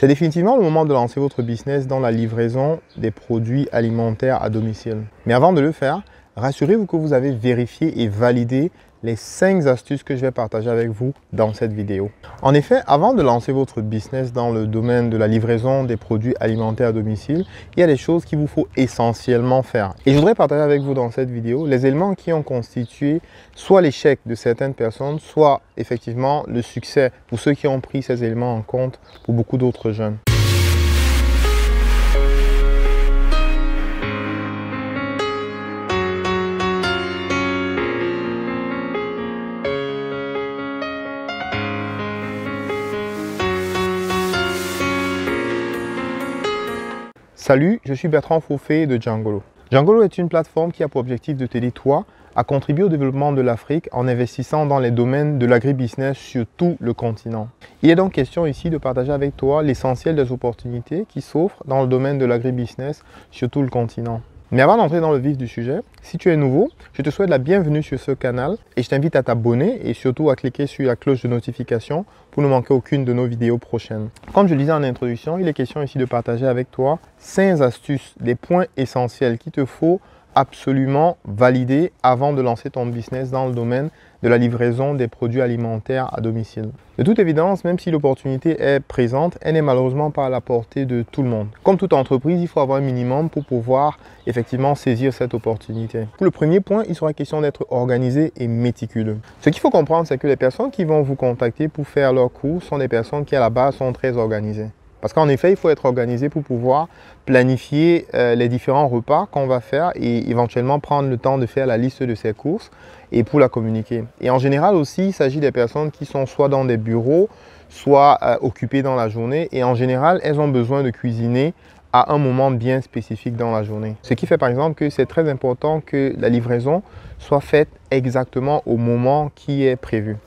C'est définitivement le moment de lancer votre business dans la livraison des produits alimentaires à domicile. Mais avant de le faire, rassurez-vous que vous avez vérifié et validé les 5 astuces que je vais partager avec vous dans cette vidéo. En effet, avant de lancer votre business dans le domaine de la livraison des produits alimentaires à domicile, il y a des choses qu'il vous faut essentiellement faire. Et je voudrais partager avec vous dans cette vidéo les éléments qui ont constitué soit l'échec de certaines personnes, soit effectivement le succès pour ceux qui ont pris ces éléments en compte pour beaucoup d'autres jeunes. Salut, je suis Bertrand Fofé de Djangolo. Djangolo est une plateforme qui a pour objectif de t'aider toi à contribuer au développement de l'Afrique en investissant dans les domaines de l'agribusiness sur tout le continent. Il est donc question ici de partager avec toi l'essentiel des opportunités qui s'offrent dans le domaine de l'agribusiness sur tout le continent. Mais avant d'entrer dans le vif du sujet, si tu es nouveau, je te souhaite la bienvenue sur ce canal et je t'invite à t'abonner et surtout à cliquer sur la cloche de notification pour ne manquer aucune de nos vidéos prochaines. Comme je le disais en introduction, il est question ici de partager avec toi 5 astuces, des points essentiels qu'il te faut absolument valider avant de lancer ton business dans le domaine de la livraison des produits alimentaires à domicile. De toute évidence, même si l'opportunité est présente, elle n'est malheureusement pas à la portée de tout le monde. Comme toute entreprise, il faut avoir un minimum pour pouvoir effectivement saisir cette opportunité. Pour le premier point, il sera question d'être organisé et méticuleux. Ce qu'il faut comprendre, c'est que les personnes qui vont vous contacter pour faire leurs cours sont des personnes qui à la base sont très organisées. Parce qu'en effet, il faut être organisé pour pouvoir planifier les différents repas qu'on va faire et éventuellement prendre le temps de faire la liste de ses courses et pour la communiquer. Et en général aussi, il s'agit des personnes qui sont soit dans des bureaux, soit occupées dans la journée. Et en général, elles ont besoin de cuisiner à un moment bien spécifique dans la journée. Ce qui fait par exemple que c'est très important que la livraison soit faite exactement au moment qui est prévu.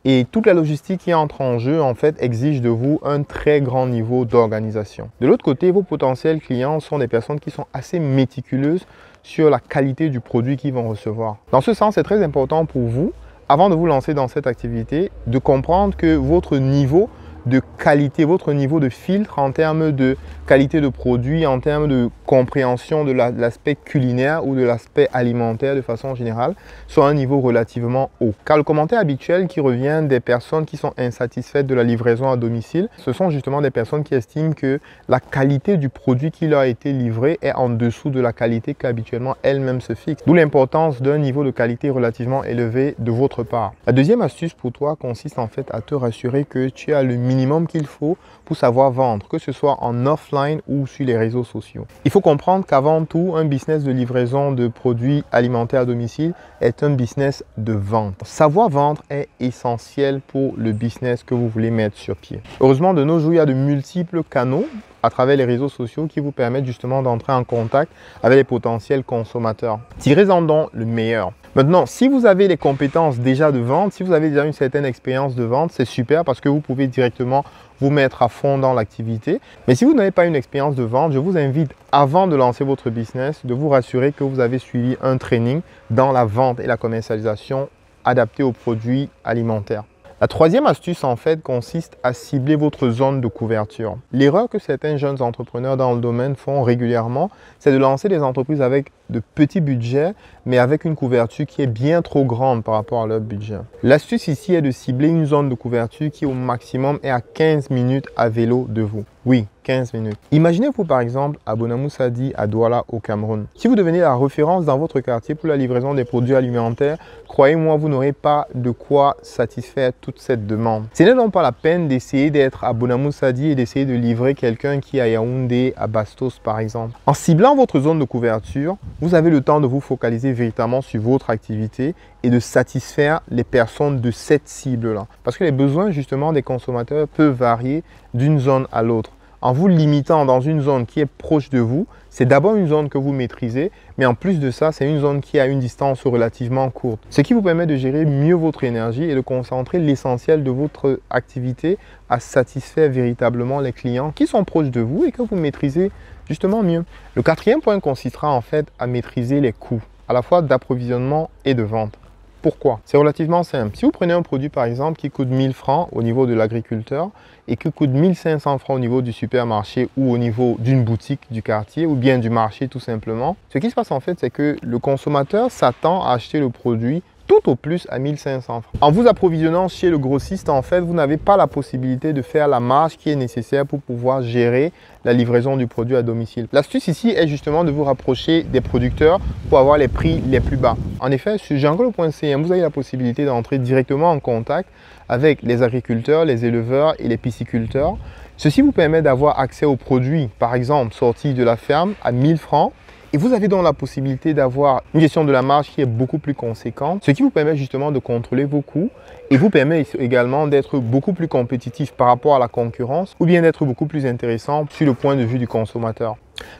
Et toute la logistique qui entre en jeu, en fait, exige de vous un très grand niveau d'organisation. De l'autre côté, vos potentiels clients sont des personnes qui sont assez méticuleuses sur la qualité du produit qu'ils vont recevoir. Dans ce sens, c'est très important pour vous, avant de vous lancer dans cette activité, de comprendre que votre niveau de qualité, votre niveau de filtre en termes de qualité de produit, en termes de compréhension de l'aspect culinaire ou de l'aspect alimentaire de façon générale, soit à un niveau relativement haut. Car le commentaire habituel qui revient des personnes qui sont insatisfaites de la livraison à domicile, ce sont justement des personnes qui estiment que la qualité du produit qui leur a été livré est en dessous de la qualité qu'habituellement elles-mêmes se fixent. D'où l'importance d'un niveau de qualité relativement élevé de votre part. La deuxième astuce pour toi consiste en fait à te rassurer que tu as le minimum qu'il faut pour savoir vendre, que ce soit en offline ou sur les réseaux sociaux. Il faut comprendre qu'avant tout, un business de livraison de produits alimentaires à domicile est un business de vente. Savoir vendre est essentiel pour le business que vous voulez mettre sur pied. Heureusement, de nos jours, il y a de multiples canaux à travers les réseaux sociaux qui vous permettent justement d'entrer en contact avec les potentiels consommateurs. Tirez-en donc le meilleur. Maintenant, si vous avez les compétences déjà de vente, si vous avez déjà une certaine expérience de vente, c'est super parce que vous pouvez directement vous mettre à fond dans l'activité. Mais si vous n'avez pas une expérience de vente, je vous invite, avant de lancer votre business, de vous rassurer que vous avez suivi un training dans la vente et la commercialisation adaptée aux produits alimentaires. La troisième astuce, en fait, consiste à cibler votre zone de couverture. L'erreur que certains jeunes entrepreneurs dans le domaine font régulièrement, c'est de lancer des entreprises avec de petits budgets, mais avec une couverture qui est bien trop grande par rapport à leur budget. L'astuce ici est de cibler une zone de couverture qui, au maximum, est à 15 minutes à vélo de vous. Oui, 15 minutes. Imaginez-vous par exemple à Bonamoussadi, à Douala, au Cameroun. Si vous devenez la référence dans votre quartier pour la livraison des produits alimentaires, croyez-moi, vous n'aurez pas de quoi satisfaire toute cette demande. Ce n'est donc pas la peine d'essayer d'être à Bonamoussadi et d'essayer de livrer quelqu'un qui est à Yaoundé, à Bastos par exemple. En ciblant votre zone de couverture, vous avez le temps de vous focaliser véritablement sur votre activité et de satisfaire les personnes de cette cible-là. Parce que les besoins justement des consommateurs peuvent varier d'une zone à l'autre. En vous limitant dans une zone qui est proche de vous, c'est d'abord une zone que vous maîtrisez, mais en plus de ça, c'est une zone qui a une distance relativement courte. Ce qui vous permet de gérer mieux votre énergie et de concentrer l'essentiel de votre activité à satisfaire véritablement les clients qui sont proches de vous et que vous maîtrisez justement mieux. Le quatrième point consistera en fait à maîtriser les coûts, à la fois d'approvisionnement et de vente. Pourquoi? C'est relativement simple. Si vous prenez un produit par exemple qui coûte 1000 francs au niveau de l'agriculteur et qui coûte 1500 francs au niveau du supermarché ou au niveau d'une boutique du quartier ou bien du marché tout simplement, ce qui se passe en fait, c'est que le consommateur s'attend à acheter le produit tout au plus à 1500 francs. En vous approvisionnant chez le grossiste, en fait, vous n'avez pas la possibilité de faire la marge qui est nécessaire pour pouvoir gérer la livraison du produit à domicile. L'astuce ici est justement de vous rapprocher des producteurs pour avoir les prix les plus bas. En effet, sur djangolo.cm, vous avez la possibilité d'entrer directement en contact avec les agriculteurs, les éleveurs et les pisciculteurs. Ceci vous permet d'avoir accès aux produits, par exemple, sortis de la ferme à 1000 francs. Et vous avez donc la possibilité d'avoir une gestion de la marge qui est beaucoup plus conséquente, ce qui vous permet justement de contrôler vos coûts et vous permet également d'être beaucoup plus compétitif par rapport à la concurrence ou bien d'être beaucoup plus intéressant sur le point de vue du consommateur.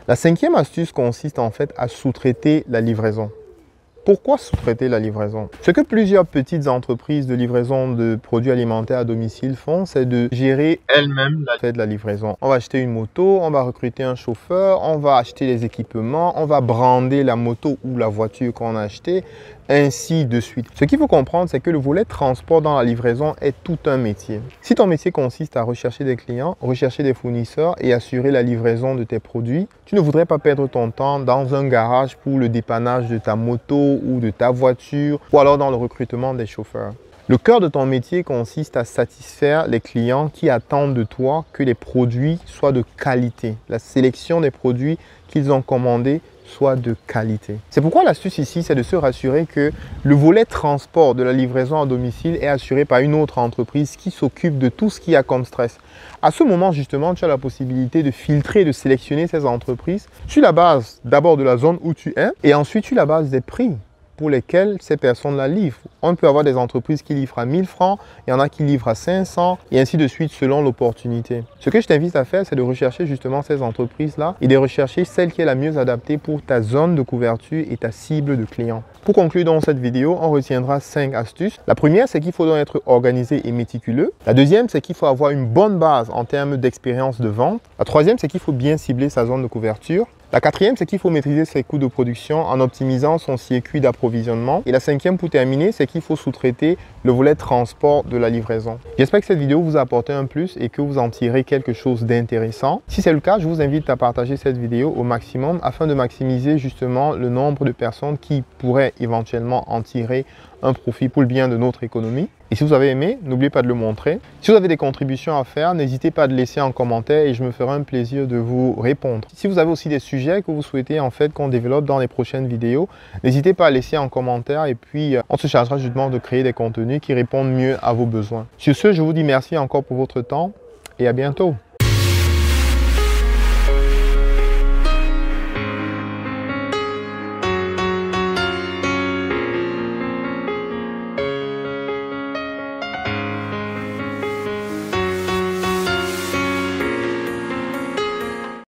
La cinquième astuce consiste en fait à sous-traiter la livraison. Pourquoi sous-traiter la livraison? Ce que plusieurs petites entreprises de livraison de produits alimentaires à domicile font, c'est de gérer elles-mêmes la livraison. On va acheter une moto, on va recruter un chauffeur, on va acheter les équipements, on va brander la moto ou la voiture qu'on a achetée, ainsi de suite. Ce qu'il faut comprendre, c'est que le volet transport dans la livraison est tout un métier. Si ton métier consiste à rechercher des clients, rechercher des fournisseurs et assurer la livraison de tes produits, tu ne voudrais pas perdre ton temps dans un garage pour le dépannage de ta moto ou de ta voiture ou alors dans le recrutement des chauffeurs. Le cœur de ton métier consiste à satisfaire les clients qui attendent de toi que les produits soient de qualité. La sélection des produits qu'ils ont commandés soit de qualité. C'est pourquoi l'astuce ici, c'est de se rassurer que le volet transport de la livraison à domicile est assuré par une autre entreprise qui s'occupe de tout ce qu'il y a comme stress. À ce moment, justement, tu as la possibilité de filtrer et de sélectionner ces entreprises sur la base d'abord de la zone où tu es et ensuite sur la base des prix pour lesquels ces personnes la livrent. On peut avoir des entreprises qui livrent à 1000 francs, il y en a qui livrent à 500 et ainsi de suite selon l'opportunité. Ce que je t'invite à faire, c'est de rechercher justement ces entreprises-là et de rechercher celle qui est la mieux adaptée pour ta zone de couverture et ta cible de clients. Pour conclure dans cette vidéo, on retiendra 5 astuces. La première, c'est qu'il faut donc être organisé et méticuleux. La deuxième, c'est qu'il faut avoir une bonne base en termes d'expérience de vente. La troisième, c'est qu'il faut bien cibler sa zone de couverture. La quatrième, c'est qu'il faut maîtriser ses coûts de production en optimisant son circuit d'approvisionnement. Et la cinquième, pour terminer, c'est qu'il faut sous-traiter le volet transport de la livraison. J'espère que cette vidéo vous a apporté un plus et que vous en tirez quelque chose d'intéressant. Si c'est le cas, je vous invite à partager cette vidéo au maximum afin de maximiser justement le nombre de personnes qui pourraient éventuellement en tirer un profit pour le bien de notre économie. Et si vous avez aimé, n'oubliez pas de le montrer. Si vous avez des contributions à faire, n'hésitez pas à le laisser en commentaire et je me ferai un plaisir de vous répondre. Si vous avez aussi des sujets que vous souhaitez en fait qu'on développe dans les prochaines vidéos, n'hésitez pas à laisser en commentaire et puis on se chargera justement de créer des contenus qui répondent mieux à vos besoins. Sur ce, je vous dis merci encore pour votre temps et à bientôt.